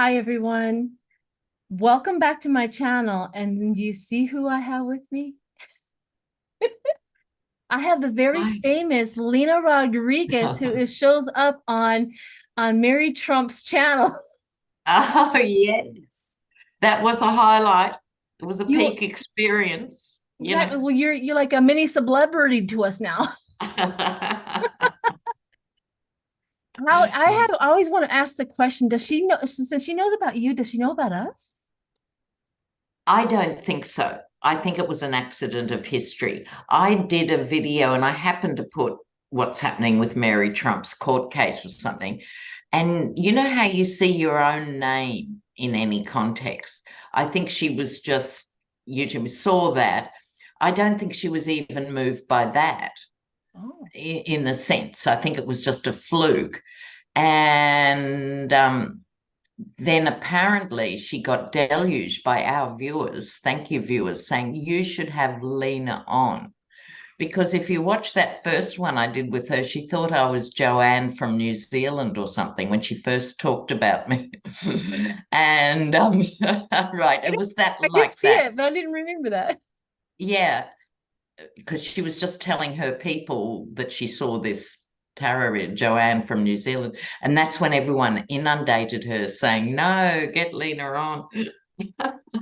Hi, everyone. Welcome back to my channel. And do you see who I have with me? I have the very Right. famous Lena Rodriguez, who shows up on Mary Trump's channel. Oh, yes. That was a highlight. It was a You peak experience, exactly. Well, you're like a mini celebrity to us now. How I always want to ask the question, does she know, since she knows about you, does she know about us? I don't think so. I think it was an accident of history. I did a video and I happened to put what's happening with Mary Trump's court case or something. And you know how you see your own name in any context? I think she was just, YouTube saw that. I don't think she was even moved by that Oh, in the sense. I think it was just a fluke. And then apparently she got deluged by our viewers, thank you, viewers, saying you should have Lena on. Because if you watch that first one I did with her, she thought I was Joanne from New Zealand or something when she first talked about me. And right, it was that I did like see that. it, but I didn't remember that. Yeah, because she was just telling her people that she saw this tarot reader, Joanne from New Zealand. And that's when everyone inundated her saying, no, get Lena on.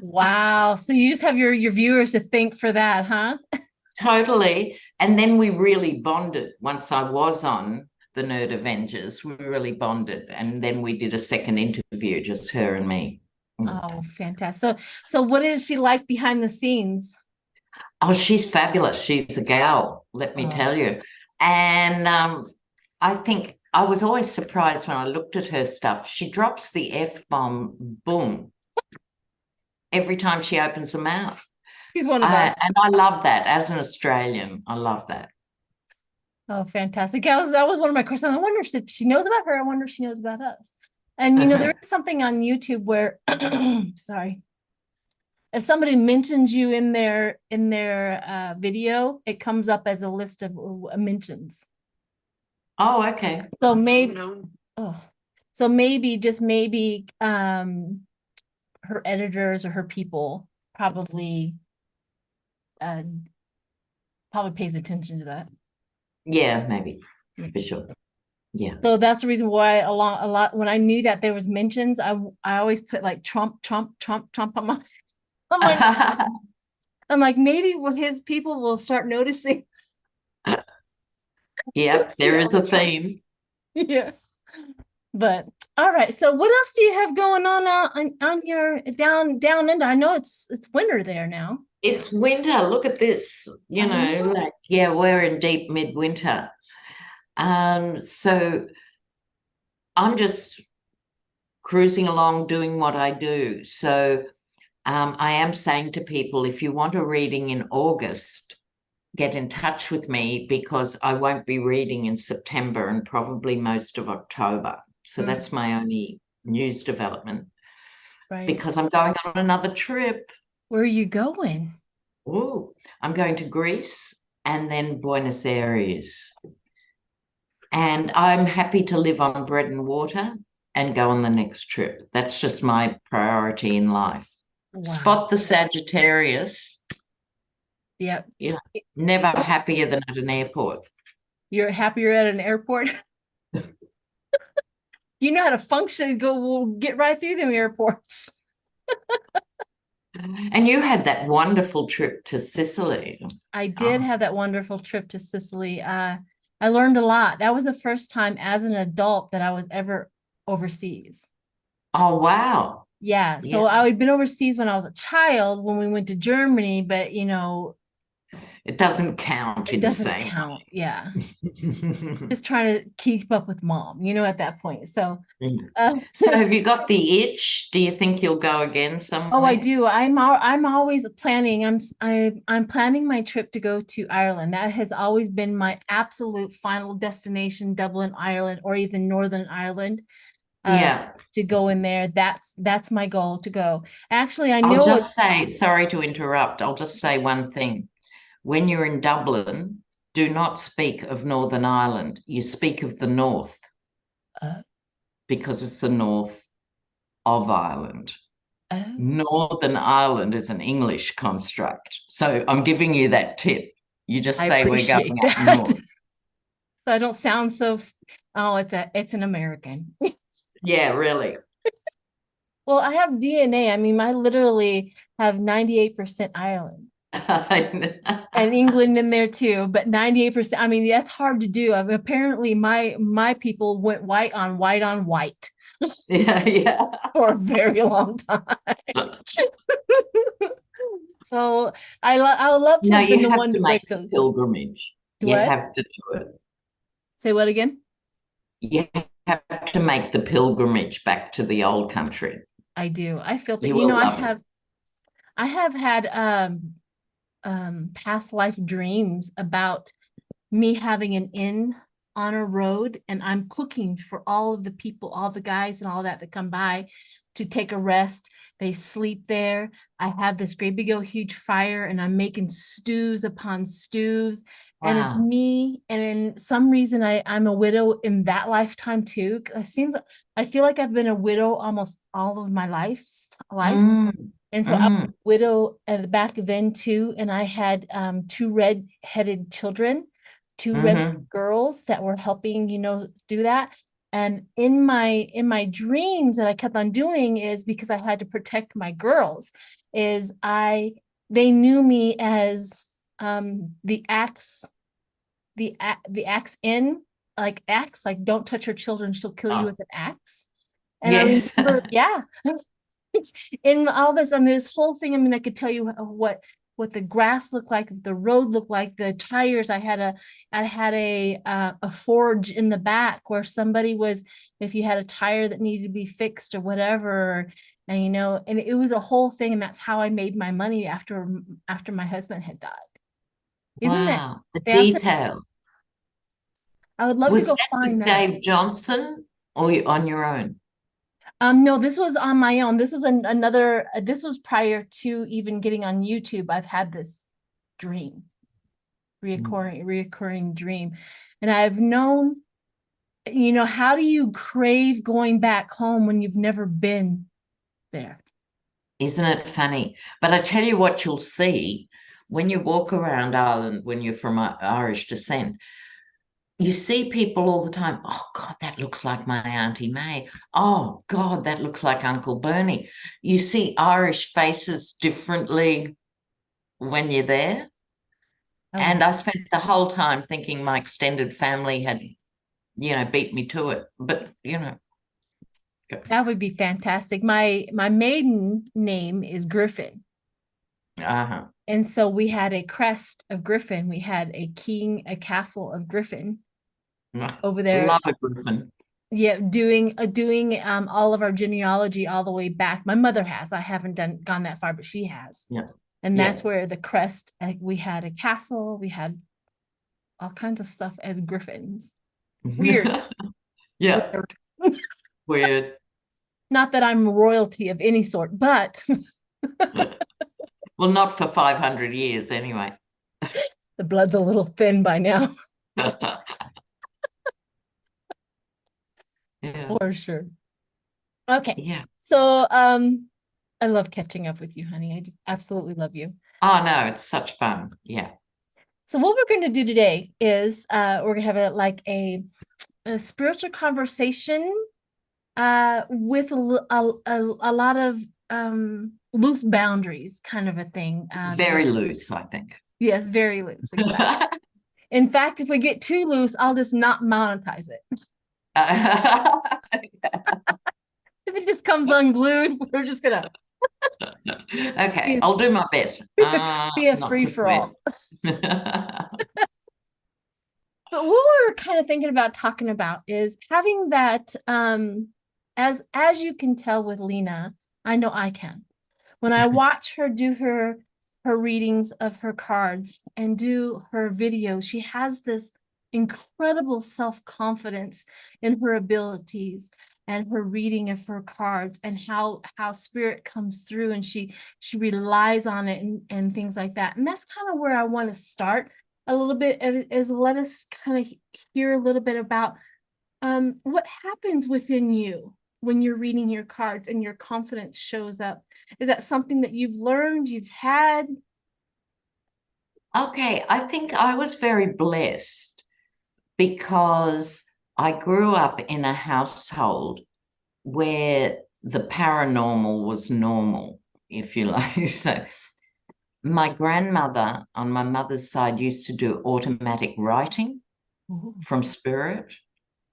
Wow. So you just have your viewers to thank for that, huh? Totally. And then we really bonded once I was on the Nerd Avengers. We really bonded. And then we did a second interview, just her and me. Oh, fantastic. So what is she like behind the scenes? Oh, she's fabulous. She's a gal, let me Oh, tell you. And I think I was always surprised when I looked at her stuff. She drops the F bomb, boom, every time she opens her mouth. she's one of us. And I love that as an Australian. I love that. Oh, fantastic. That was one of my questions. I wonder if she knows about her. I wonder if she knows about us. And there is something on YouTube where sorry, if somebody mentions you in their video, it comes up as a list of mentions. Oh, okay. So maybe oh, so maybe just maybe her editors or her people probably uh probably pays attention to that. Yeah, maybe Yeah. for sure. Yeah. So that's the reason why a lot when I knew that there was mentions, I always put like Trump, Trump, Trump, Trump on my on my I'm like maybe with his people will start noticing. Yep, See there all is the a Trump. theme. Yeah. But all right. So what else do you have going on your down under? I know it's winter there now. It's winter. Look at this. I know. Like, yeah, we're in deep midwinter. So I'm just cruising along doing what I do. So I am saying to people, if you want a reading in August, get in touch with me because I won't be reading in September and probably most of October. So Mm, that's my only news development right. because I'm going on another trip. Where are you going? Oh, I'm going to Greece and then Buenos Aires. And I'm happy to live on bread and water and go on the next trip. That's just my priority in life. Wow. Spot the Sagittarius, Yep. you know, never happier than at an airport. You're happier at an airport. You know how to function. We'll get right through them airports. And you had that wonderful trip to Sicily. I did Oh, have that wonderful trip to Sicily. I learned a lot. That was the first time as an adult that I was ever overseas. oh wow. Yeah, Yeah. so I had been overseas when I was a child when we went to Germany, but It doesn't count it in the doesn't same count. Yeah, way. just trying to keep up with mom, at that point. So, uh, So have you got the itch? Do you think you'll go again oh, I somewhere? do. I'm always planning. I'm planning my trip to go to Ireland. That has always been my absolute final destination, Dublin, Ireland, or even Northern Ireland. Uh, Yeah. to go in there. That's my goal to go. Actually, I I'll know just it's say, sorry to interrupt. I'll just say one thing. When you're in Dublin, do not speak of Northern Ireland. You speak of the North uh, because it's the North. of Ireland. Oh, Northern Ireland is an English construct. So I'm giving you that tip. You just I say we're appreciate going up that. north. So I don't sound so, oh, it's an American. Yeah, really. Well, I have DNA. I mean, I literally have 98% Ireland and England in there too, but 98%. I mean, that's hard to do. I mean, apparently my people went white on white on white Yeah, yeah. for a very long time. So I would love to No, have been you the have one to to make break the those. pilgrimage. Do You what? have to do it. Say what again? You have to make the pilgrimage back to the old country. I do. I feel that, You will love it. I have had past life dreams about me having an inn on a road and I'm cooking for all of the people, all the guys and all that come by to take a rest. They sleep there. I have this great big old huge fire and I'm making stews upon stews. And it's Wow. me. And in some reason I'm a widow in that lifetime too. I feel like I've been a widow almost all of my life. Mm, And so I was a mm, widow back then too, and I had two red-headed children, two red mm-hmm. girls that were helping, do that. And in my dreams that I kept on doing is because I had to protect my girls, is they knew me as the axe, the axe in, like axe, like don't touch her children, she'll kill you Oh, with an axe. And I yes. remember, yeah, in all this, I mean, this whole thing, I mean, I could tell you what the grass looked like, the road looked like, the tires. I had a forge in the back where somebody was, if you had a tire that needed to be fixed or whatever, and and it was a whole thing, and that's how I made my money after my husband had died. Isn't it Wow. The fascinating? detail. I would love to Was go that find with that. Dave Johnson or on your own? No, this was on my own. This was another, this was prior to even getting on YouTube. I've had this dream, Mm. reoccurring dream. And I've known, how do you crave going back home when you've never been there? Isn't it funny? But I tell you what you'll see when you walk around Ireland when you're from Irish descent. You see people all the time. Oh, God, that looks like my Auntie May. Oh, God, that looks like Uncle Bernie. You see Irish faces differently when you're there. Oh, And I spent the whole time thinking my extended family had, beat me to it. But, that would be fantastic. My maiden name is Griffin. uh-huh. And so we had a crest of Griffin. We had a castle of Griffin over there. Love a griffin. Yeah, doing all of our genealogy all the way back. My mother has. I haven't gone that far, but she has. Yeah. And that's Yeah. where the crest, we had a castle, we had all kinds of stuff as griffins. Weird. Yeah. Weird. Weird. Not that I'm royalty of any sort, but Well, not for 500 years anyway. the blood's a little thin by now. Yeah. For sure. Okay. Yeah. So I love catching up with you, honey. Absolutely love you. Oh no, it's such fun. Yeah. So what we're going to do today is we're going to have a spiritual conversation with a lot of loose boundaries, kind of a thing. Very loose, I think. Yes, very loose. Exactly. In fact, if we get too loose, I'll just not monetize it. If it just comes unglued, we're just gonna Okay, be, I'll do my best. be a Not free to for all. sweat. But what we're kind of thinking about talking about is having that as you can tell with Lena, I know I can. When I watch her do her readings of her cards and do her videos, she has this incredible self-confidence in her abilities and her reading of her cards and how spirit comes through and she relies on it and things like that. And that's kind of where I want to start a little bit, is let us kind of hear a little bit about what happens within you when you're reading your cards and your confidence shows up? Is that something that you've learned, you've had? Okay, I think I was very blessed because I grew up in a household where the paranormal was normal, if you like. So my grandmother on my mother's side used to do automatic writing Ooh. from spirit.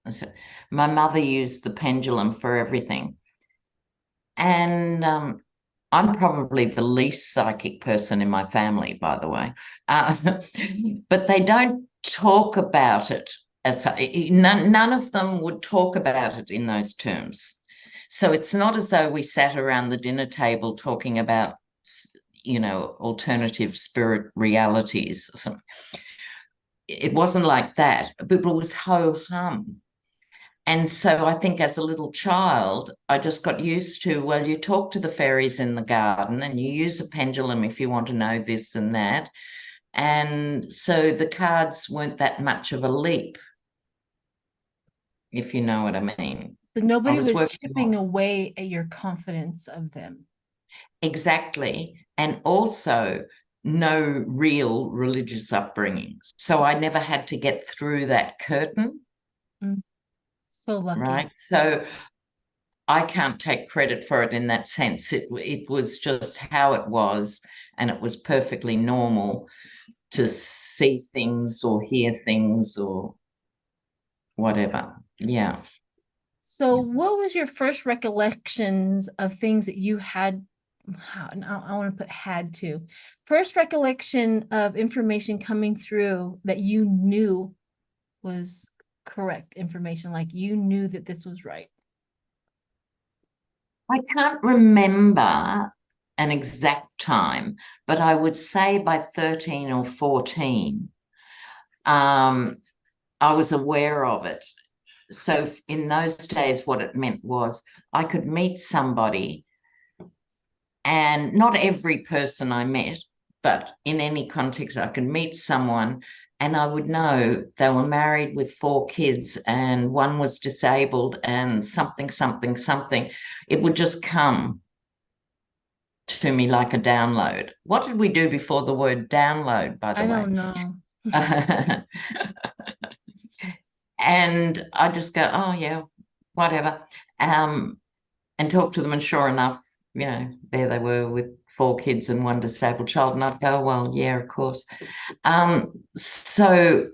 So my mother used the pendulum for everything. And I'm probably the least psychic person in my family, by the way. But they don't talk about it as none of them would talk about it in those terms. So it's not as though we sat around the dinner table talking about, alternative spirit realities. It wasn't like that, but it was ho hum. And so I think as a little child, I just got used to, well, you talk to the fairies in the garden and you use a pendulum if you want to know this and that. And so the cards weren't that much of a leap, if you know what I mean. So I nobody was was working chipping away at your confidence of them. exactly. And also no real religious upbringing. So I never had to get through that curtain, So lucky. right? So I can't take credit for it in that sense. It was just how it was, and it was perfectly normal to see things or hear things or whatever. Yeah. So what was your first recollections of things that you had? I want to put had to. First recollection of information coming through that you knew was correct information, like you knew that this was right. I can't remember an exact time, but I would say by 13 or 14, I was aware of it. So in those days, what it meant was I could meet somebody, and not every person I met, but in any context, I could meet someone and I would know they were married with 4 kids and one was disabled and something, something, something. It would just come to me like a download. What did we do before the word download, by the I way? don't know. And I just go, oh, yeah, whatever. And talk to them. And sure enough, there they were with 4 kids and one disabled child. And I'd go, well, yeah, of course. So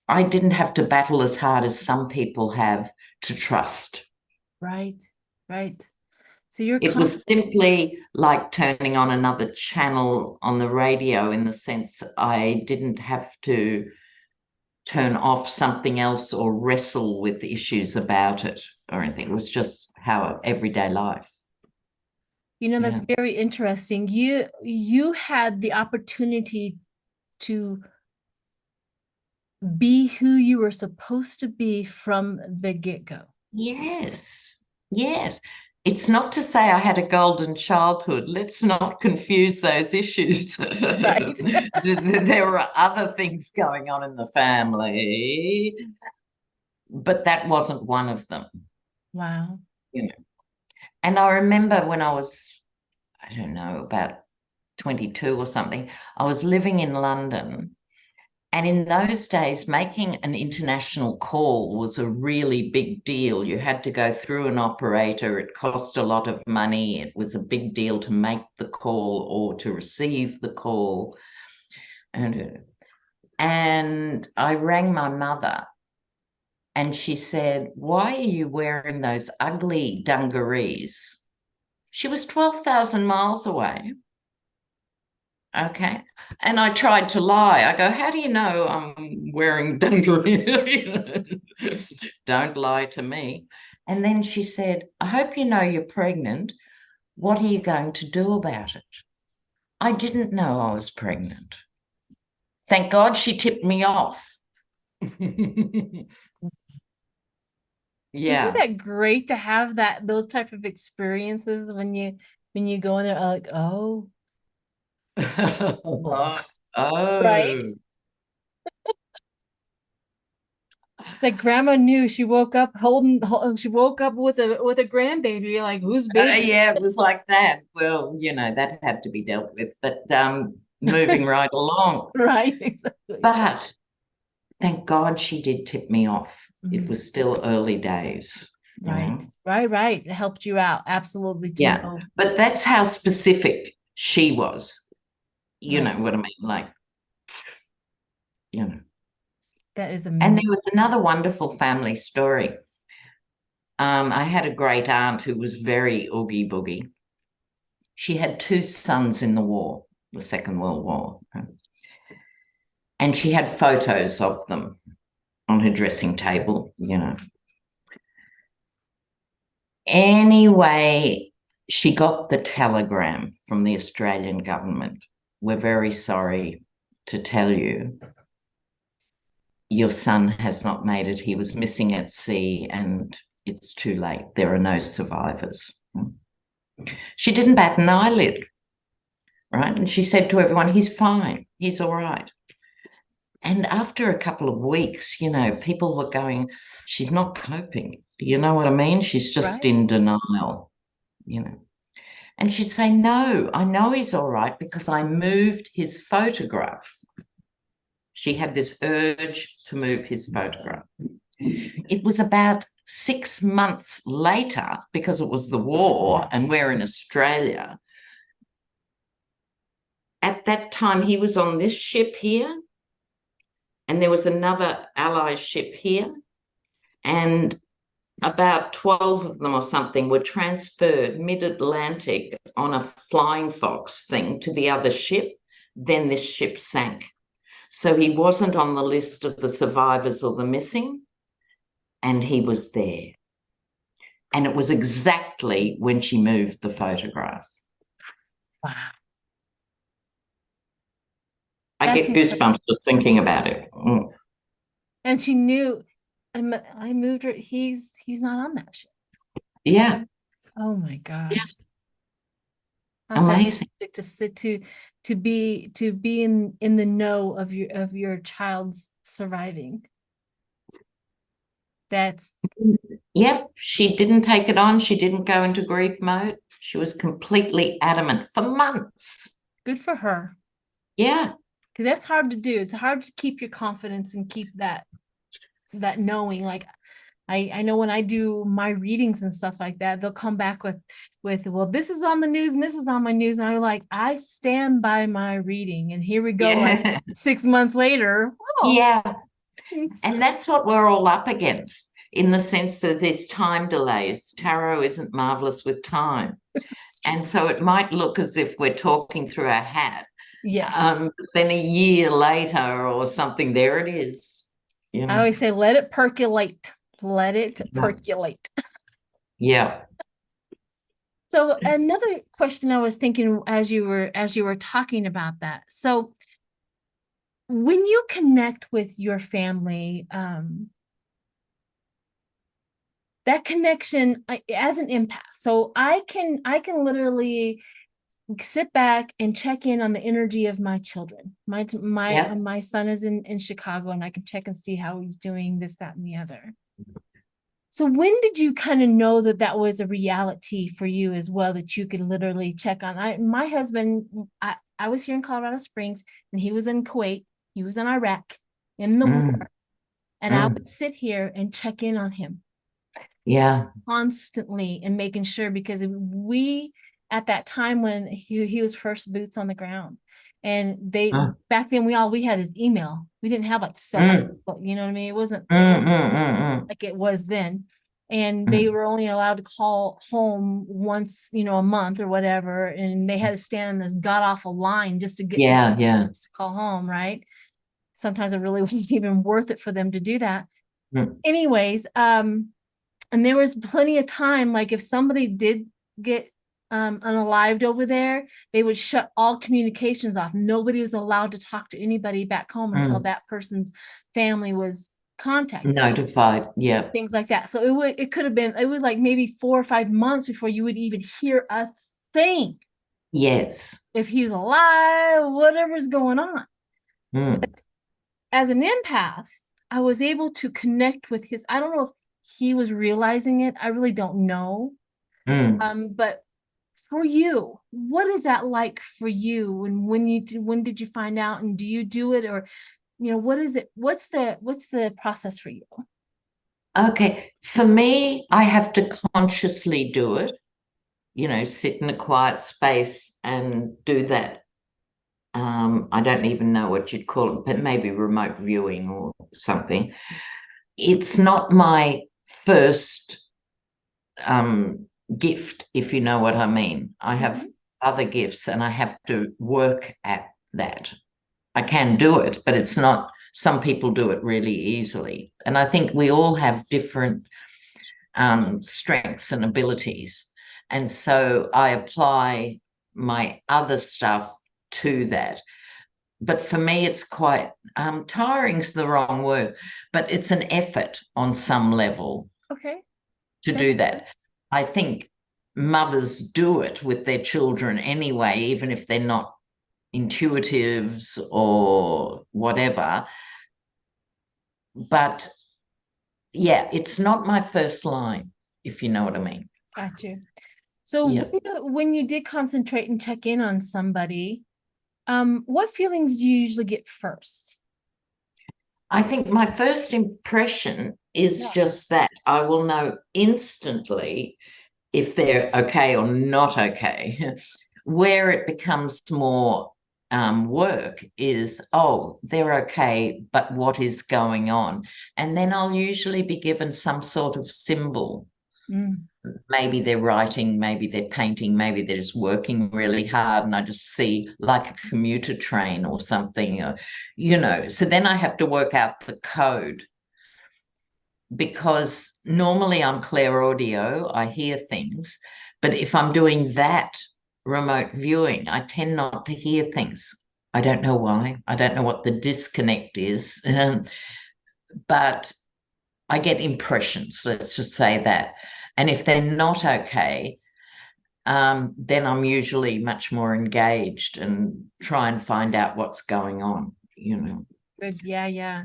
I didn't have to battle as hard as some people have to trust. Right, right. So you're It was simply like turning on another channel on the radio, in the sense I didn't have to turn off something else or wrestle with issues about it or anything. It was just how everyday life. that's Yeah. very interesting. You had the opportunity to be who you were supposed to be from the get-go. Yes. Yes. It's not to say I had a golden childhood. Let's not confuse those issues. Right. There were other things going on in the family, but that wasn't one of them. Wow. And I remember when I was, I don't know, about 22 or something, I was living in London. And in those days, making an international call was a really big deal. You had to go through an operator. It cost a lot of money. It was a big deal to make the call or to receive the call. And I rang my mother and she said, why are you wearing those ugly dungarees? She was 12,000 miles away. Okay. And I tried to lie. I go, how do you know I'm wearing dungarees? Don't lie to me. And then she said, I hope you know you're pregnant. What are you going to do about it? I didn't know I was pregnant. Thank God she tipped me off. Isn't Yeah. that great to have those type of experiences when you go in there like, oh, Oh, right? Like grandma knew she woke up she woke up with a grandbaby. You're like, whose baby Yeah, it is was this? like that. Well, that had to be dealt with, but moving right along. Right, exactly. But thank God she did tip me off. It Mhm. was still early days. Right. It helped you out. Absolutely to Yeah, know. but that's how specific she was. You Right. know what I mean? Like, you know. That is And amazing. there was another wonderful family story. I had a great aunt who was very oogie boogie. She had two sons in the war, the Second World War, and she had photos of them on her dressing table. Anyway, she got the telegram from the Australian government. We're very sorry to tell you your son has not made it. He was missing at sea and it's too late. There are no survivors. She didn't bat an eyelid, right? And she said to everyone, he's fine. He's all right. And after a couple of weeks, people were going, she's not coping. You know what I mean? She's just Right. in denial. And she'd say, no, I know he's all right because I moved his photograph. She had this urge to move his photograph. It was about 6 months later, because it was the war and we're in Australia. At that time, he was on this ship here, and there was another Allied ship here, and about 12 of them or something were transferred mid-Atlantic on a flying fox thing to the other ship. Then this ship sank. So he wasn't on the list of the survivors or the missing, and he was there. And it was exactly when she moved the photograph. Wow. I That's get incredible. goosebumps just thinking about it. And she knew I moved her. He's not on that ship. Yeah, Oh my gosh. How amazing. fantastic to sit to be in the know of your child's surviving. That's Yep, she didn't take it on. She didn't go into grief mode. She was completely adamant for months. good for her. Yeah, Because that's hard to do. It's hard to keep your confidence and keep that knowing. Like I know when I do my readings and stuff like that, they'll come back with well, this is on the news and this is on my news. And I'm like, I stand by my reading. And here we go, like yeah, 6 months later. Oh, yeah. And that's what we're all up against in the sense that there's time delays. Tarot isn't marvelous with time. And so it might look as if we're talking through our hat. yeah. But then a year later or something, there it is. I always say, let it percolate. Let it percolate. Yeah. So another question I was thinking as you were talking about that. So when you connect with your family, that connection as an empath. So I can literally sit back and check in on the energy of my children. My son is in Chicago, and I can check and see how he's doing, this, that, and the other. So when did you kind of know that that was a reality for you as well, that you could literally check on? My husband, I was here in Colorado Springs, and he was in Kuwait. He was in Iraq in the war, and I would sit here and check in on him Yeah. constantly and making sure, because we at that time when he was first boots on the ground, and they back then we had his email. We didn't have like cell phone, you know what I mean? It wasn't like it was then. And they were only allowed to call home once, a month or whatever, and they had to stand in this god awful line just to get to call home, right? Sometimes it really wasn't even worth it for them to do that. Anyways, and there was plenty of time, like if somebody did get unalived over there, they would shut all communications off. Nobody was allowed to talk to anybody back home until that person's family was contacted, Notified. Yeah. things like that. So it could have been, it was like maybe 4 or 5 months before you would even hear a thing, Yes. if he's alive, whatever's going on. But as an empath, I was able to connect with his, I don't know if he was realizing it. I really don't know. Mm. But for you, what is that like for you? And when did you find out, and do you do it, or what is it? What's the process for you? Okay. For me, I have to consciously do it, sit in a quiet space and do that. I don't even know what you'd call it, but maybe remote viewing or something. It's not my first gift, if you know what I mean. I have other gifts and I have to work at that. I can do it, but it's not, some people do it really easily. And I think we all have different strengths and abilities. And so I apply my other stuff to that. But for me, it's quite tiring's the wrong word, but it's an effort on some level Okay. to do that. I think mothers do it with their children anyway, even if they're not intuitives or whatever. But yeah, it's not my first line, if you know what I mean. Got you. So Yeah. when you did concentrate and check in on somebody, what feelings do you usually get first? I think my first impression is Yeah. just that I will know instantly if they're okay or not okay. Where it becomes more work is, oh, they're okay, but what is going on? And then I'll usually be given some sort of symbol. Mm. Maybe they're writing, maybe they're painting, maybe they're just working really hard, and I just see like a commuter train or something, so then I have to work out the code, because normally I'm clairaudio, I hear things, but if I'm doing that remote viewing, I tend not to hear things. I don't know why. I don't know what the disconnect is, but I get impressions, let's just say that. And if they're not okay, then I'm usually much more engaged and try and find out what's going on. Good. Yeah, yeah.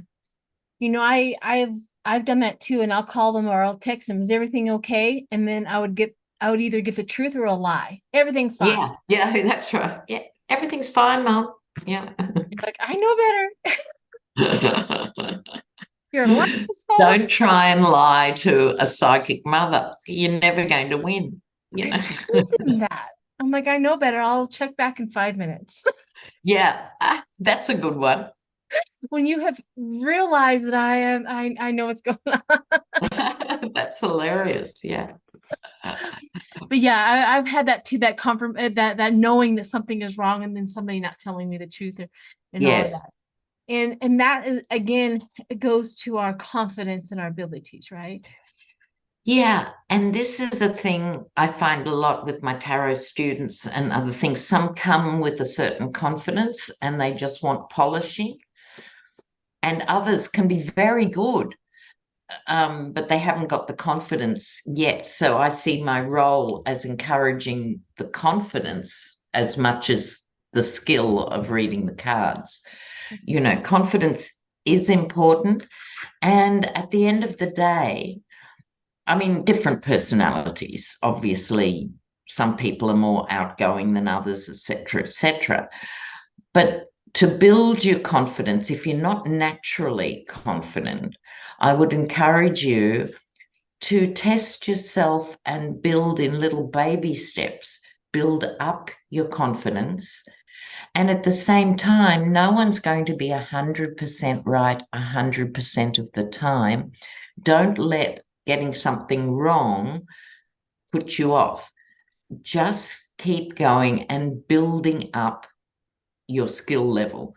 I've done that too, and I'll call them or I'll text them, is everything okay? And then I would either get the truth or a lie. Everything's fine. Yeah, yeah, that's right. Yeah, everything's fine, Mom. Yeah. Like, I know better. Your life is fine. Don't try and lie to a psychic mother. You're never going to win, you know. There's truth in that. I'm like, I know better. I'll check back in 5 minutes. Yeah, that's a good one. When you have realized that I know what's going on. That's hilarious. Yeah. But yeah, I've had that too, that knowing that something is wrong and then somebody not telling me the truth and all of Yes. that. And that is, again, it goes to our confidence and our abilities, right? Yeah, and this is a thing I find a lot with my tarot students and other things. Some come with a certain confidence and they just want polishing, and others can be very good, but they haven't got the confidence yet. So I see my role as encouraging the confidence as much as the skill of reading the cards. Confidence is important. And at the end of the day, I mean, different personalities, obviously, some people are more outgoing than others, etc., etc. But to build your confidence, if you're not naturally confident, I would encourage you to test yourself and build in little baby steps, build up your confidence. And at the same time, no one's going to be 100% right 100% of the time. Don't let getting something wrong put you off. Just keep going and building up your skill level.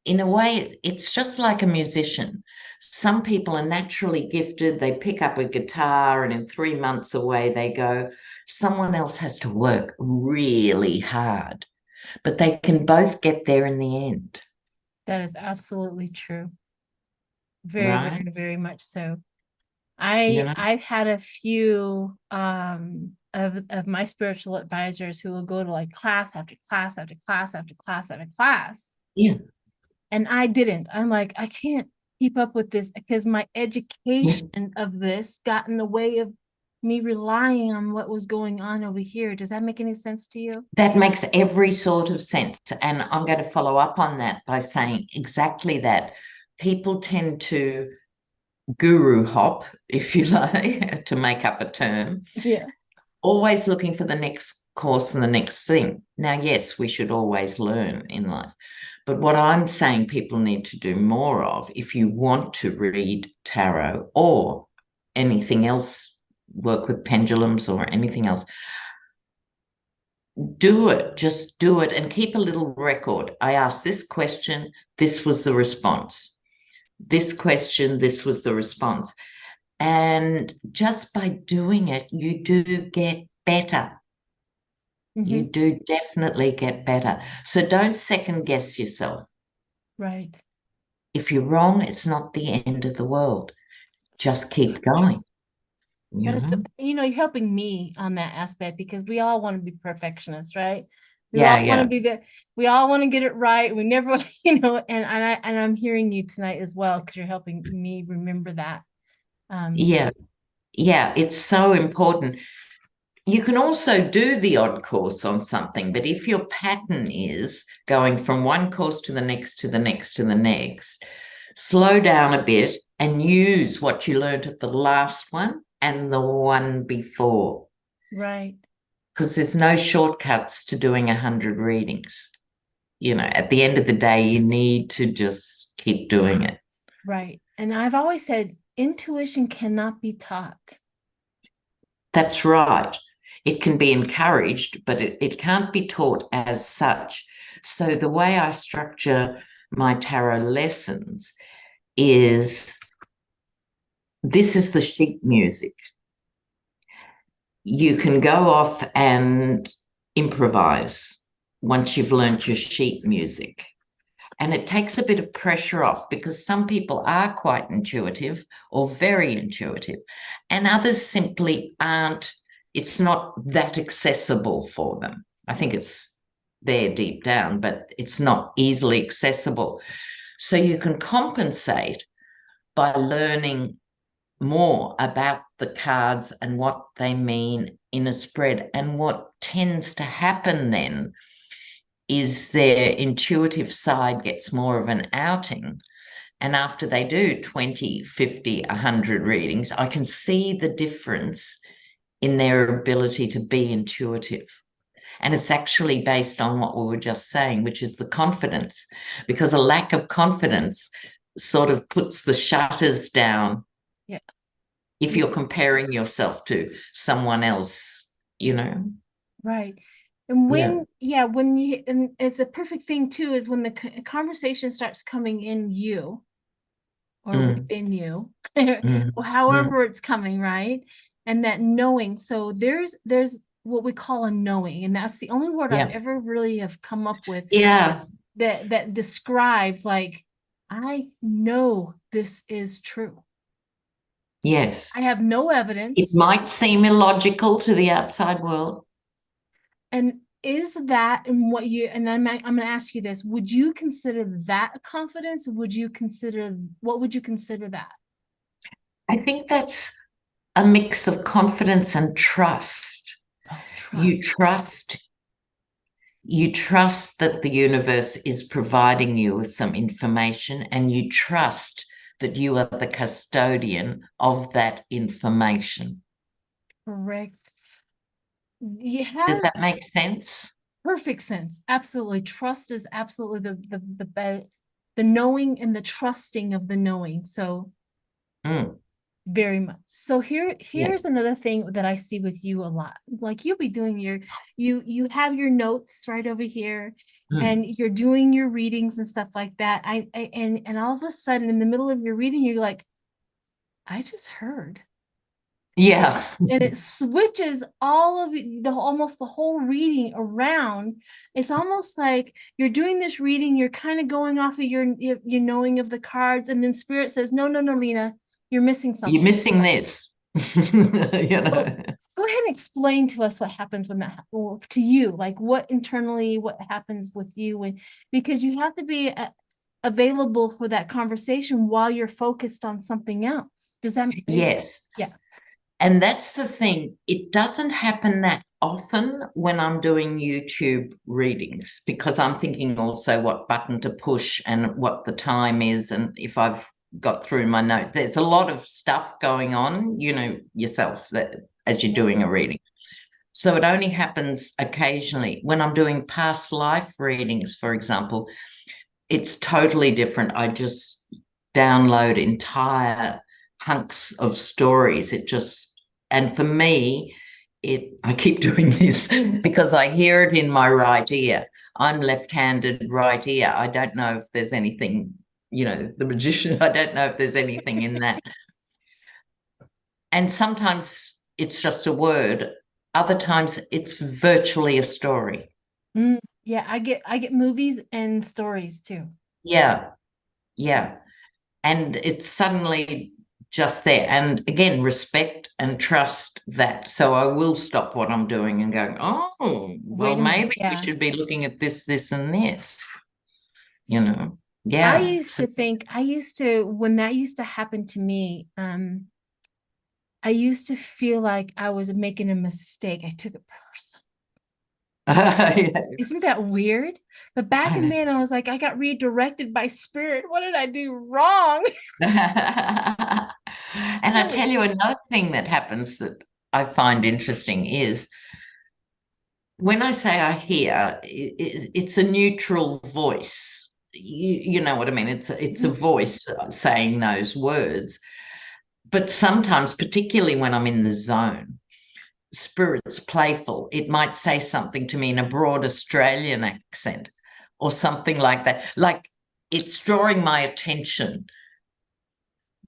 In a way, it's just like a musician. Some people are naturally gifted, they pick up a guitar, and in 3 months away they go. Someone else has to work really hard, but they can both get there in the end. That is absolutely true. Very, Right? very, very much so. You know? I've had a few of my spiritual advisors who will go to like class after class after class after class after class. Yeah. And I didn't. I'm like, I can't keep up with this because my education of this got in the way of me relying on what was going on over here. Does that make any sense to you? That makes every sort of sense. And I'm going to follow up on that by saying exactly that. People tend to guru hop, if you like, to make up a term, Yeah. always looking for the next course and the next thing. Now, yes, we should always learn in life. But what I'm saying people need to do more of, if you want to read tarot or anything else, work with pendulums or anything else, do it. Just do it and keep a little record. I asked this question, this was the response. This question, this was the response. And just by doing it, you do get better. You Mhm. do definitely get better. So don't second guess yourself. Right. If you're wrong, it's not the end of the world. Just keep True. going. You That is, know? you're helping me on that aspect because we all want to be perfectionists, right? We all Yeah, want to yeah, be we all want to get it right. We never, and I'm hearing you tonight as well because you're helping me remember that. Um, yeah, yeah. It's so important. You can also do the odd course on something, but if your pattern is going from one course to the next, to the next, to the next, slow down a bit and use what you learned at the last one and the one before, right, because there's no shortcuts to doing 100 readings. At the end of the day, you need to just keep doing it. right. And I've always said intuition cannot be taught. That's right. It can be encouraged, but it can't be taught as such. So the way I structure my tarot lessons is this is the sheet music. You can go off and improvise once you've learnt your sheet music. And it takes a bit of pressure off because some people are quite intuitive or very intuitive, and others simply aren't. It's not that accessible for them. I think it's there deep down, but it's not easily accessible. So you can compensate by learning more about the cards and what they mean in a spread. And what tends to happen then is their intuitive side gets more of an outing. And after they do 20, 50, 100 readings, I can see the difference in their ability to be intuitive. And it's actually based on what we were just saying, which is the confidence, because a lack of confidence sort of puts the shutters down Yeah. if you're comparing yourself to someone else. Right. And Yeah. and it's a perfect thing too, is when the conversation starts coming in you or Mm, within you, mm, or mm. however it's coming, right? And that knowing. So there's what we call a knowing, and that's the only word I've Yeah. ever really have come up with Yeah. that describes like, I know this is true. Yes. I have no It evidence. might seem illogical to the outside world. And is that and what you and I'm going to ask you this, would you consider that a confidence? Would you consider what would you consider that? I think that's a mix of confidence and trust. Oh, You trust. trust, you trust that the universe is providing you with some information, and you trust that you are the custodian of that information. Correct. It Does has that make sense? perfect sense. Absolutely. Trust is absolutely the knowing and the trusting of the knowing. So Mm, very much. So yeah. here's another thing that I see with you a lot. Like you'll be doing you have your notes right over here and Mm. you're doing your readings and stuff like that. And all of a sudden in the middle of your reading, you're like, I just heard. Yeah. And it switches all of almost the whole reading around. It's almost like you're doing this reading, you're kind of going off of your knowing of the cards, and then spirit says, no, no, no, Lena, you're missing You're something. missing this. you So know. go ahead and explain to us what happens when that to you, like what internally, what happens with you, and because you have to be available for that conversation while you're focused on something else. Does that make sense? Yes. Yeah. And that's the thing. It doesn't happen that often when I'm doing YouTube readings, because I'm thinking also what button to push and what the time is, and if I've got through my note. There's a lot of stuff going on, you know, yourself, that as you're doing a reading. So it only happens occasionally. When I'm doing past life readings, for example, it's totally different. I just download entire hunks of stories. And for me, I keep doing this because I hear it in my right ear. I'm left-handed right ear. I don't know if there's anything, you know, the magician, I don't know if there's anything in that. And sometimes it's just a word. Other times it's virtually a story. Yeah, I get movies and stories too. Yeah. Yeah. And it's suddenly just there. And again, respect and trust that. So I will stop what I'm doing and go, oh, well, Wait a minute. maybe we Yeah. should be looking at this, this, and this. You know, I yeah. used to, when that used to happen to me, I used to feel like I was making a mistake. I took it personal. Yeah. Isn't that weird? But back in then, I was like, I got redirected by spirit. What did I do wrong? And I tell you, another thing that happens that I find interesting is when I say I hear, it's a neutral voice. You know what I mean? It's a voice saying those words. But sometimes, particularly when I'm in the zone, spirit's playful. It might say something to me in a broad Australian accent or something like that. Like it's drawing my attention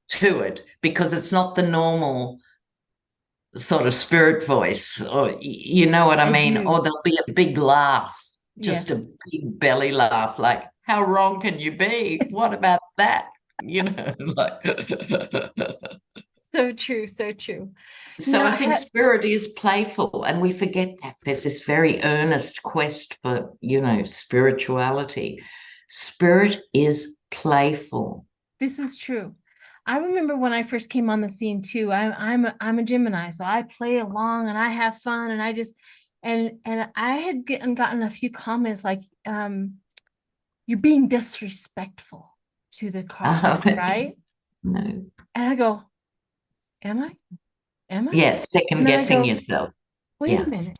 to it because it's not the normal sort of spirit voice, or you know what I mean? Or there'll be a big laugh, just a big belly laugh, like, how wrong can you be? What about that? You know, like So true, so true. so I think spirit is playful, and we forget that there's this very earnest quest for, you know, spirituality. Spirit is playful. This is true. I remember when I first came on the scene too. I'm a Gemini, so I play along and I have fun, and I just and I had gotten a few comments like, you're being disrespectful to the cosmos, right? No. And I go, am I? Am I? Yes, second And then I guessing go, yourself. wait Yeah. a minute.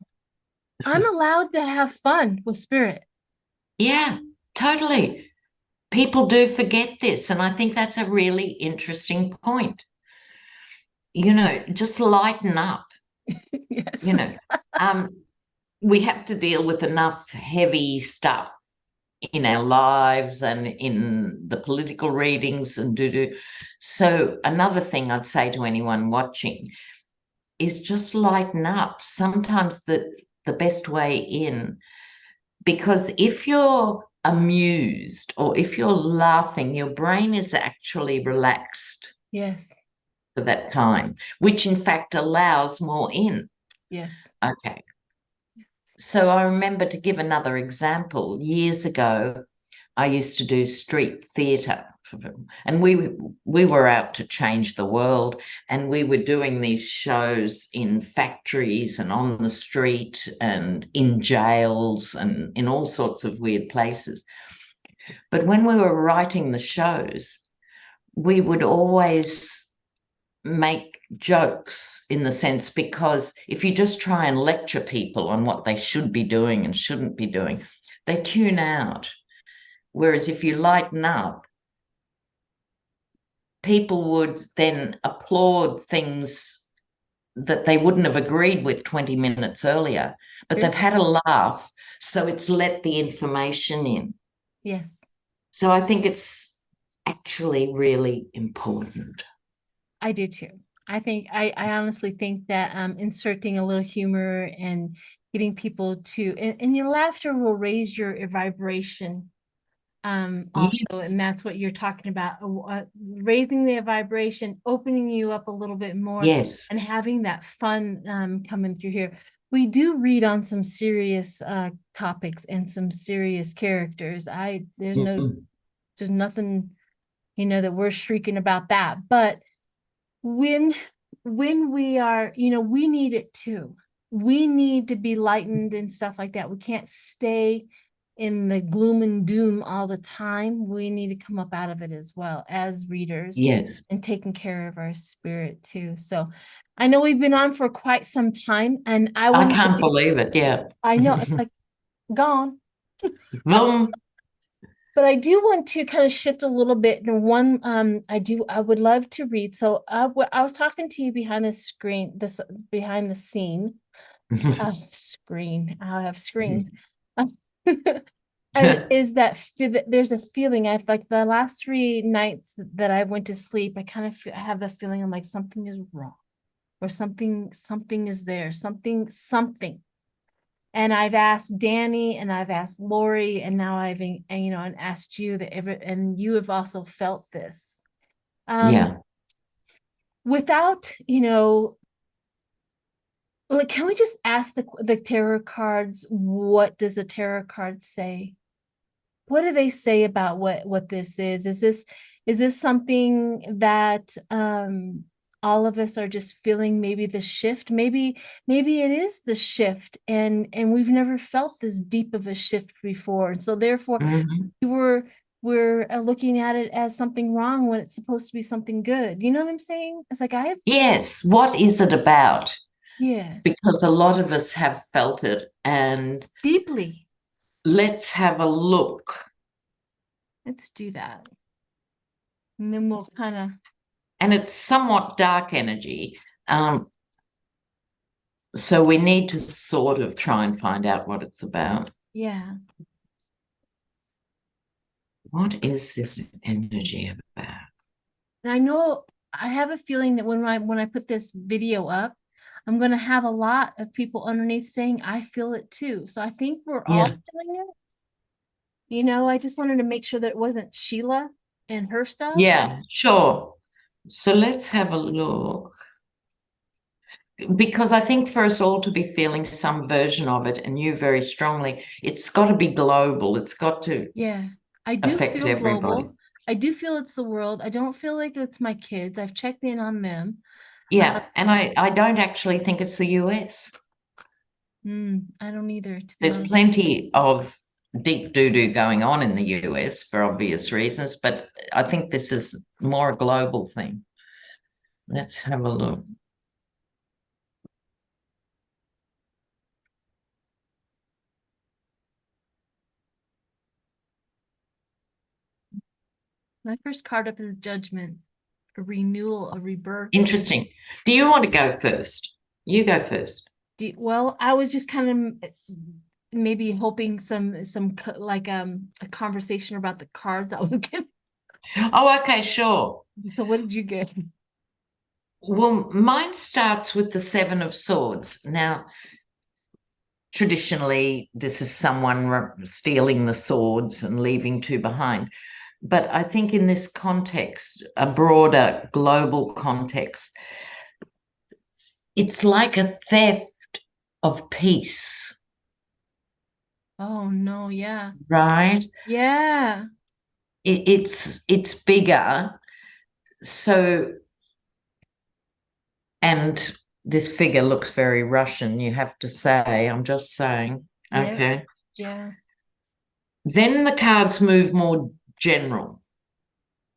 I'm allowed to have fun with spirit. Yeah, totally. People do forget this, and I think that's a really interesting point. You know, just lighten up. Yes. You know, we have to deal with enough heavy stuff in our lives and in the political readings and do. So another thing I'd say to anyone watching is just lighten up. Sometimes the best way in, because if you're amused or if you're laughing, your brain is actually relaxed. Yes. For that time, which in fact allows more in. Yes. Okay. So I remember, to give another example, years ago, I used to do street theatre, and we were out to change the world, and we were doing these shows in factories and on the street and in jails and in all sorts of weird places. But when we were writing the shows, we would always make jokes, in the sense, because if you just try and lecture people on what they should be doing and shouldn't be doing, they tune out. Whereas if you lighten up, people would then applaud things that they wouldn't have agreed with 20 minutes earlier, but they've had a laugh, so it's let the information in. Yes. So I think it's actually really important. I do too. I honestly think that inserting a little humor and getting people to, and your laughter will raise your vibration also, Yes. and that's what you're talking about, raising the vibration, opening you up a little bit more, Yes. and having that fun coming through here. We do read on some serious topics and some serious characters. There's no There's nothing, that we're shrieking about that. But when we are, we need it too. We need to be lightened and stuff like that. We can't stay in the gloom and doom all the time. We need to come up out of it as well as readers. Yes. And taking care of our spirit too. So I know we've been on for quite some time, and I can't believe it. Yeah. I know it's like gone. Vroom. But I do want to kind of shift a little bit. And one, I would love to read. So I was talking to you behind the screen, behind the scene, screen. I have screens. And is that there's a feeling I've like the last 3 nights that I went to sleep, I kind of have the feeling I'm like something is wrong, or something is there, something. And I've asked Danny, and I've asked Lori, and now I've and asked you and you have also felt this. Yeah. Without, like, can we just ask the tarot cards, what does the tarot card say? What do they say about what this is? Is this something that all of us are just feeling, maybe the shift? Maybe it is the shift, and we've never felt this deep of a shift before. And so therefore we're looking at it as something wrong when it's supposed to be something good. You know what I'm saying? It's like Yes. What is it about? Yeah. Because a lot of us have felt it, and Deeply. let's have a look. Let's do that. And then we'll kind of. And it's somewhat dark energy. So we need to sort of try and find out what it's about. Yeah. What is this energy about? And I know, I have a feeling that when I put this video up, I'm going to have a lot of people underneath saying, I feel it too. So I think we're all feeling it. I just wanted to make sure that it wasn't Sheila and her stuff. Yeah, sure. So let's have a look. Because I think for us all to be feeling some version of it, and you very strongly, it's got to be global. It's got to I do affect feel everybody. global. I do feel it's the world. I don't feel like it's my kids. I've checked in on them. Yeah, and I don't actually think it's the US. I don't either, to be There's honest. plenty of deep doo-doo going on in the US for obvious reasons, but I think this is more a global thing. Let's have a look. My first card up is Judgment, a renewal, a rebirth. Interesting. Do you want to go first? You go first. Well, I was just kind of maybe hoping some like a conversation about the cards I was getting. Oh, okay, sure. So what did you get? Well, mine starts with the Seven of Swords. Now, traditionally, this is someone stealing the swords and leaving two behind. But I think in this context, a broader global context, it's like a theft of peace. Oh no, yeah. Right? Yeah. It's bigger. So, and this figure looks very Russian, you have to say. I'm just saying. Yeah. Okay. Yeah. Then the cards move more general.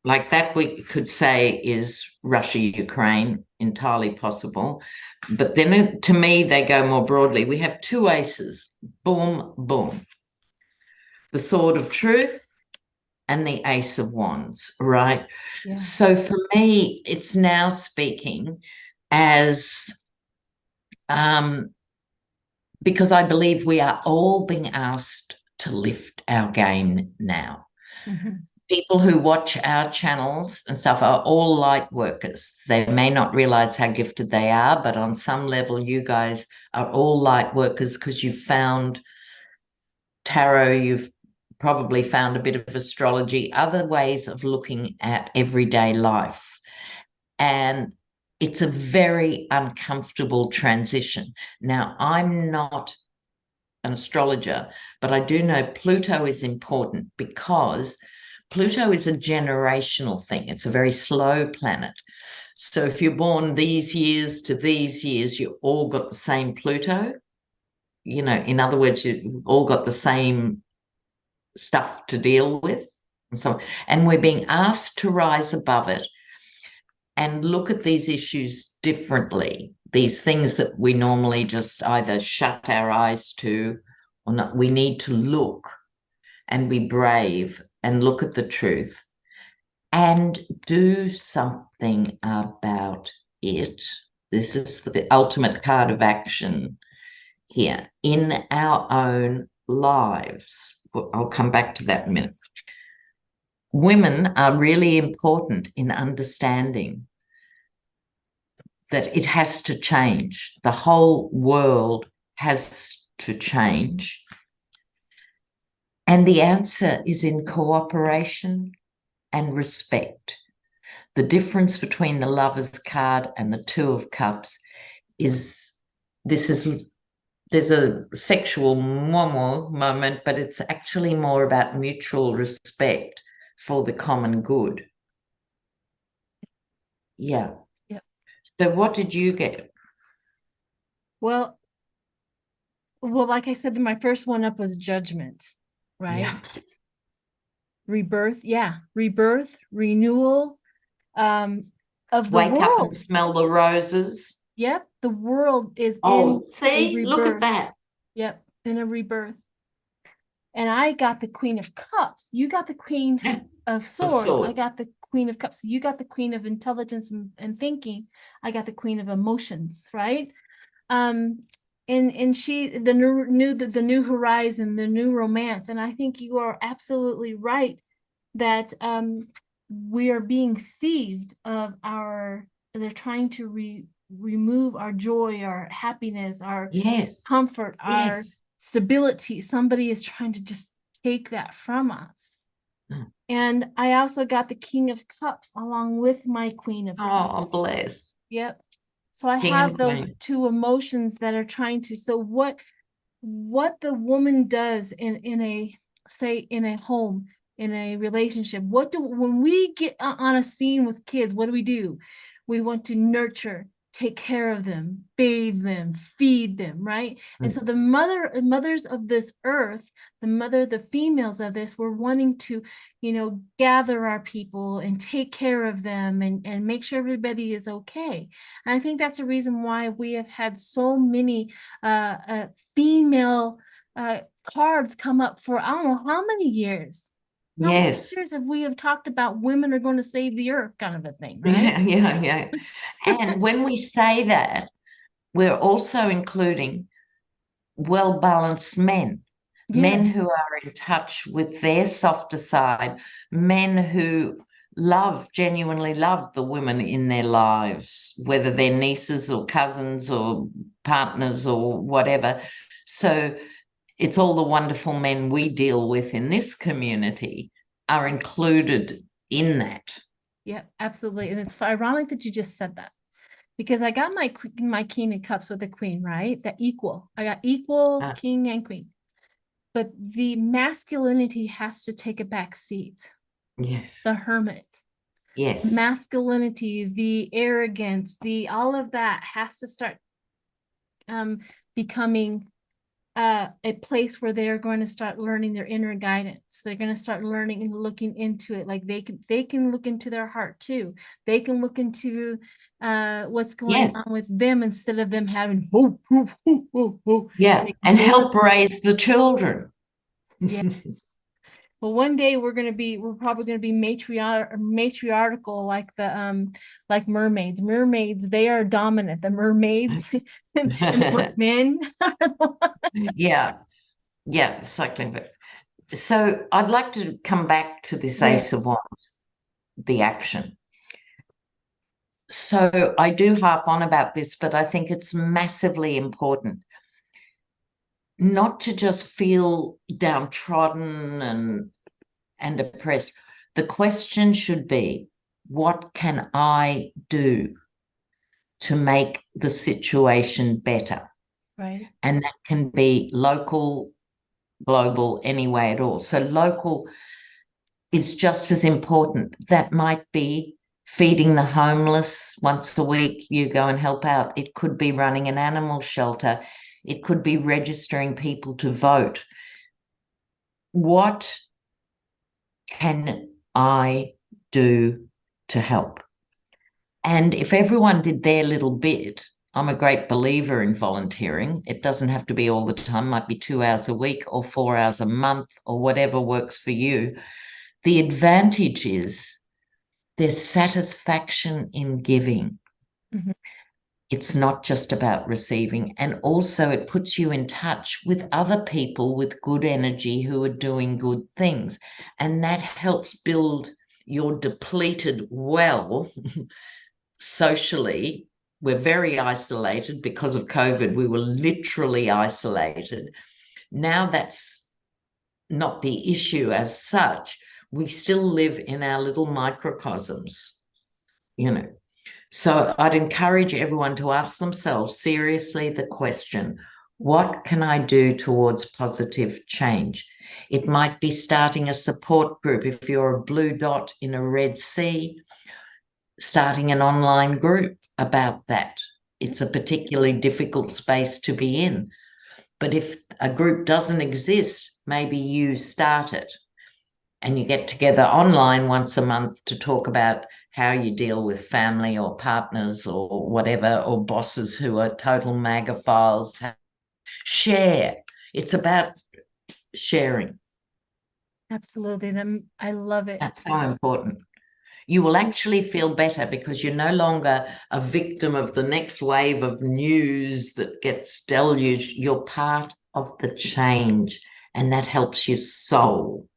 Like that we could say is Russia, Ukraine, entirely possible. But then to me, they go more broadly. We have two aces, boom, boom. The Sword of Truth and the Ace of Wands, right? Yeah. So for me, it's now speaking as, because I believe we are all being asked to lift our game now. People who watch our channels and stuff are all light workers. They may not realize how gifted they are, but on some level, you guys are all light workers because you've found tarot, you've probably found a bit of astrology, other ways of looking at everyday life. And it's a very uncomfortable transition. Now, I'm not an astrologer, but I do know Pluto is important because Pluto is a generational thing. It's a very slow planet. So if you're born these years to these years, you all got the same Pluto. You know, in other words, you've all got the same stuff to deal with. And we're being asked to rise above it and look at these issues differently. These things that we normally just either shut our eyes to or not. We need to look and be brave and look at the truth and do something about it. This is the ultimate card of action here in our own lives. I'll come back to that in a minute. Women are really important in understanding that it has to change. The whole world has to change. And the answer is in cooperation and respect. The difference between the Lover's card and the Two of Cups is there's a sexual moment, but it's actually more about mutual respect for the common good. Yeah. Yep. So what did you get? Well, like I said, my first one up was judgment, right? Yeah. Rebirth, yeah, rebirth, renewal, of the Wake up world. and smell the roses. Yep, the world is Oh, in a see, look at rebirth. that. Yep, in a rebirth. And I got the Queen of Cups. You got the Queen of Swords. I got the Queen of Cups. You got the Queen of Intelligence and Thinking. I got the Queen of Emotions, right? And she, the new horizon, the new romance. And I think you are absolutely right that we are being thieved of they're trying to remove our joy, our happiness, our comfort, our stability. Somebody is trying to just take that from us. And I also got the King of Cups along with my Queen of Cups. Oh, bless. Yep. So I have those two emotions that are trying to, so what the woman does in a, say, in a home, in a relationship, when we get on a scene with kids, what do? We want to nurture, take care of them, bathe them, feed them, right? And so the mothers of this earth, the females of this, were wanting to, gather our people and take care of them and make sure everybody is okay. And I think that's the reason why we have had so many female cards come up for I don't know how many years. How many years have we talked about women are going to save the earth kind of a thing, right? Yeah. And when we say that, we're also including well-balanced men. Men who are in touch with their softer side, men who genuinely love the women in their lives, whether they're nieces or cousins or partners or whatever. So it's all the wonderful men we deal with in this community are included in that. Yeah, absolutely. And it's ironic that you just said that, because I got my King of Cups with the Queen, right? That equal. I got equal King and Queen. But the masculinity has to take a back seat. Yes. The Hermit. Yes. Masculinity, the arrogance, all of that has to start becoming a place where they're going to start learning their inner guidance. They're going to start learning and looking into it. Like they can look into their heart too. They can look into what's going on with them, instead of them having and help raise the children. Yes. Well, one day we're probably gonna be matriarchal, like the like mermaids. Mermaids, they are dominant. The mermaids and the men. Yeah, exactly. So I'd like to come back to this Ace of Wands, the action. So I do harp on about this, but I think it's massively important not to just feel downtrodden and oppressed. The question should be, what can I do to make the situation better? Right. And that can be local, global, any way at all. So local, is just as important. That might be feeding the homeless once a week, you go and help out. It could be running an animal shelter. It could be registering people to vote. What can I do to help? And if everyone did their little bit, I'm a great believer in volunteering. It doesn't have to be all the time, it might be 2 hours a week or 4 hours a month or whatever works for you. The advantage is there's satisfaction in giving. Mhm. It's not just about receiving. And also, it puts you in touch with other people with good energy who are doing good things. And that helps build your depleted well socially. We're very isolated because of COVID. We were literally isolated. Now that's not the issue as such. We still live in our little microcosms, you know. So I'd encourage everyone to ask themselves seriously the question, what can I do towards positive change? It might be starting a support group. If you're a blue dot in a red sea, starting an online group about that. It's a particularly difficult space to be in. But if a group doesn't exist, maybe you start it and you get together online once a month to talk about how you deal with family or partners or whatever, or bosses who are total magophiles. Share. It's about sharing. Absolutely. I love it. That's so important. You will actually feel better because you're no longer a victim of the next wave of news that gets deluged. You're part of the change, and that helps your soul.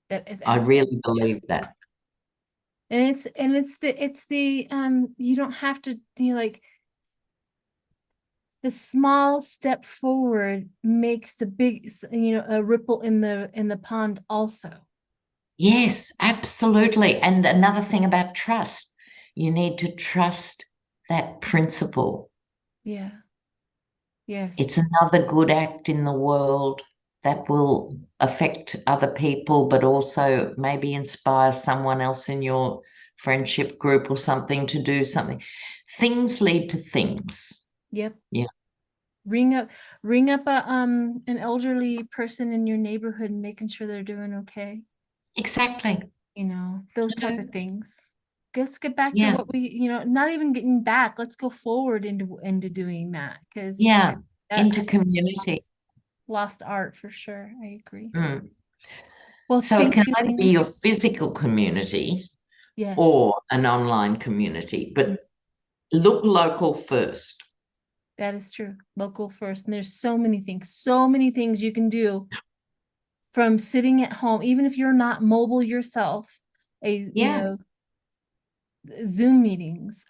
That is I absolutely. really believe that. And it's the you don't have to, like, the small step forward makes the big, a ripple in the pond also. Yes, absolutely. And another thing about trust, you need to trust that principle. Yeah. Yes. It's another good act in the world that will affect other people, but also maybe inspire someone else in your friendship group or something to do something. Things lead to things. Yep. Yeah, Ring up ring up a an elderly person in your neighborhood and making sure they're doing okay. exactly. Those type of things. Let's get back to Yeah, what we, not even getting back. Let's go forward into doing that, because yeah. Into I community. lost art for sure. I agree. Mm. Well, So it thank can you, either be Lena. your physical community Yeah. or an online community, Mm, but look local first. that is true. Local first. And there's so many things you can do from sitting at home, even if you're not mobile yourself, a Yeah. Zoom meetings.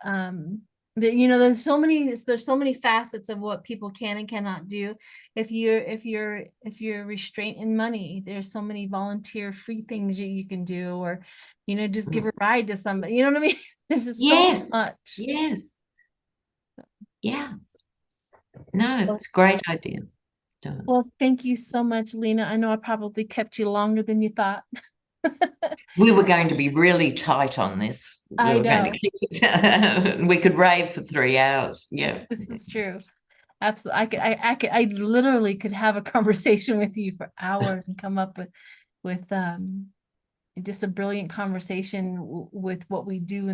There's so many facets of what people can and cannot do. If you're restrained in money, there's so many volunteer free things you can do, or just give Mm. a ride to somebody. You know what I mean? There's just so Yes. much. Yes. Yeah. No, Well, it's a great idea. Do it. well, thank you so much, Lena. I know I probably kept you longer than you thought. We were going to be really tight on this. We I were going to know. keep it. We could rave for 3 hours. Yeah. This is true. Absolutely. I literally could have a conversation with you for hours and come up with just a brilliant conversation with what we do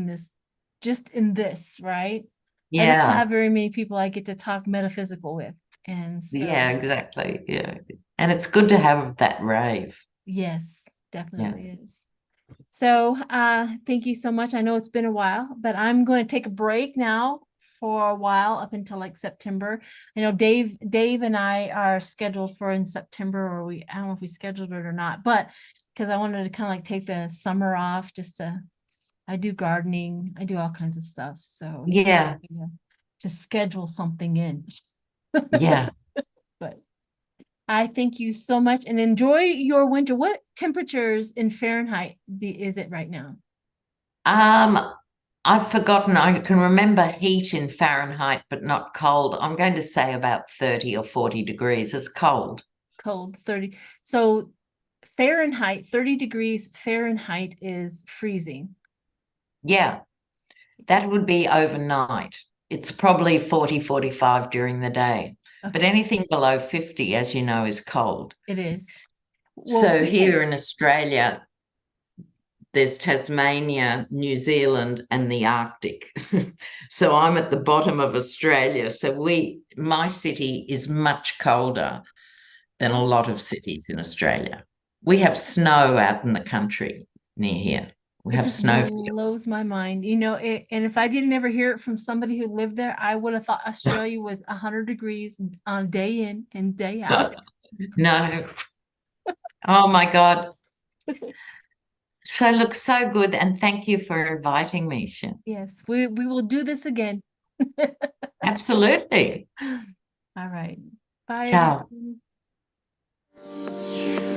just in this, right? I don't Yeah. have very many people I get to talk metaphysical with. And Yeah, so, exactly. Yeah. And it's good to have that rave. yes, Yeah. definitely is. So, thank you so much. I know it's been a while, but I'm going to take a break now for a while up until like September. I know Dave and I are scheduled for in September, or I don't know if we scheduled it or not, but because I wanted to kind of like take the summer off I do gardening, I do all kinds of stuff. So it's hard Yeah. to schedule something in. Yeah. But I thank you so much and enjoy your winter. What temperatures in Fahrenheit is it right now? Um, I've forgotten. I can remember heat in Fahrenheit, but not cold. I'm going to say about 30 or 40 degrees. It's cold. Cold 30. So Fahrenheit, 30 degrees Fahrenheit is freezing. Yeah, that would be overnight. It's probably 40, 45 during the day. But Okay. anything below 50, as you know, is cold. It is. Well, So here in Australia, there's Tasmania, New Zealand, and the Arctic. So I'm at the bottom of Australia. So my city is much colder than a lot of cities in Australia. We have snow out in the country near here. We it have just snow. blows my mind, you know, and if I didn't ever hear it from somebody who lived there, I would have thought Australia was 100 degrees on day in and day out. No. Oh my God. So look, so good. And thank you for inviting me, Shin. Yes, we will do this again. Absolutely. All right. Bye, Ciao. everyone.